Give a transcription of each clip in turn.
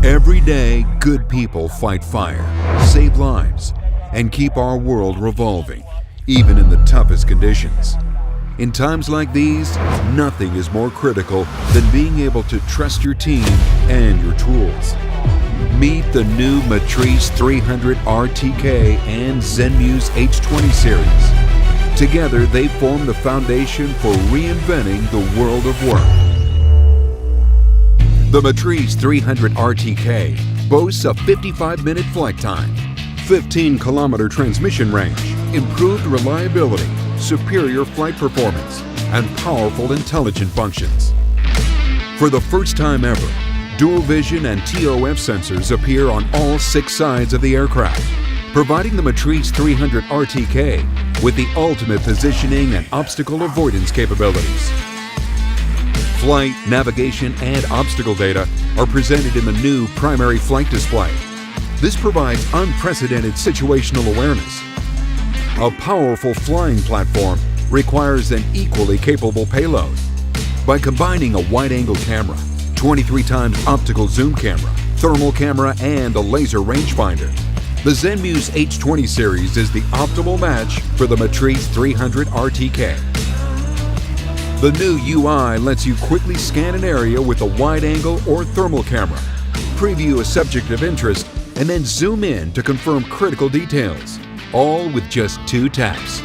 Every day, good people fight fire, save lives, and keep our world revolving, even in the toughest conditions. In times like these, nothing is more critical than being able to trust your team and your tools. Meet the new Matrice 300 RTK and Zenmuse H20 series. Together, they form the foundation for reinventing the world of work. The Matrice 300 RTK boasts a 55-minute flight time, 15-kilometer transmission range, improved reliability, superior flight performance, and powerful intelligent functions. For the first time ever, dual vision and TOF sensors appear on all 6 sides of the aircraft, providing the Matrice 300 RTK with the ultimate positioning and obstacle avoidance capabilities. Flight, navigation, and obstacle data are presented in the new primary flight display. This provides unprecedented situational awareness. A powerful flying platform requires an equally capable payload. By combining a wide-angle camera, 23 times optical zoom camera, thermal camera, and a laser rangefinder, the Zenmuse H20 series is the optimal match for the Matrice 300 RTK. The new UI lets you quickly scan an area with a wide-angle or thermal camera, preview a subject of interest, and then zoom in to confirm critical details, all with just 2 taps.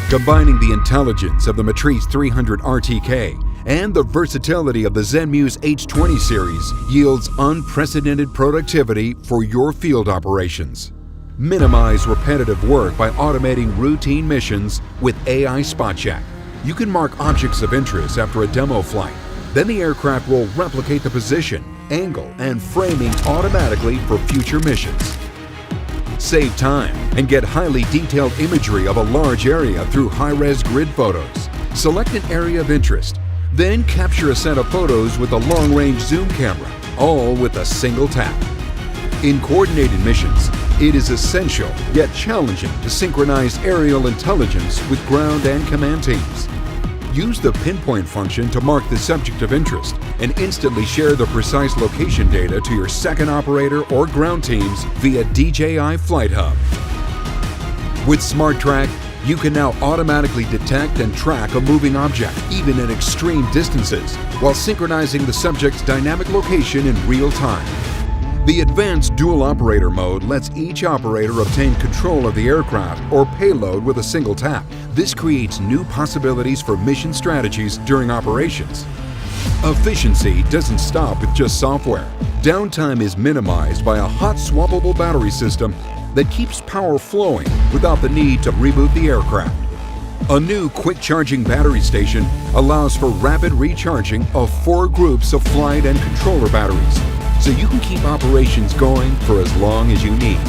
Combining the intelligence of the Matrice 300 RTK and the versatility of the Zenmuse H20 series yields unprecedented productivity for your field operations. Minimize repetitive work by automating routine missions with AI Spot Check. You can mark objects of interest after a demo flight. Then the aircraft will replicate the position, angle, and framing automatically for future missions. Save time and get highly detailed imagery of a large area through high-res grid photos. Select an area of interest, then capture a set of photos with a long-range zoom camera, all with a single tap. In coordinated missions, it is essential yet challenging to synchronize aerial intelligence with ground and command teams. Use the pinpoint function to mark the subject of interest and instantly share the precise location data to your second operator or ground teams via DJI Flight Hub. With Smart Track, you can now automatically detect and track a moving object, even at extreme distances, while synchronizing the subject's dynamic location in real time. The advanced dual operator mode lets each operator obtain control of the aircraft or payload with a single tap. This creates new possibilities for mission strategies during operations. Efficiency doesn't stop with just software. Downtime is minimized by a hot swappable battery system that keeps power flowing without the need to reboot the aircraft. A new quick charging battery station allows for rapid recharging of 4 groups of flight and controller batteries, so you can keep operations going for as long as you need.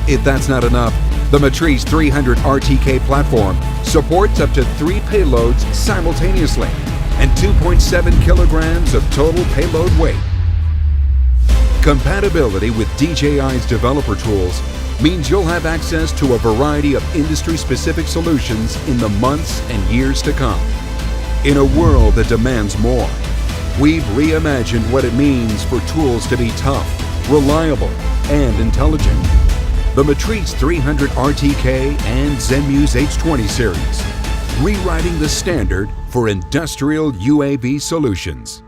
If that's not enough, the Matrice 300 RTK platform supports up to 3 payloads simultaneously and 2.7 kilograms of total payload weight. Compatibility with DJI's developer tools means you'll have access to a variety of industry-specific solutions in the months and years to come. In a world that demands more, we've reimagined what it means for tools to be tough, reliable, and intelligent. The Matrice 300 RTK and Zenmuse H20 series, rewriting the standard for industrial UAV solutions.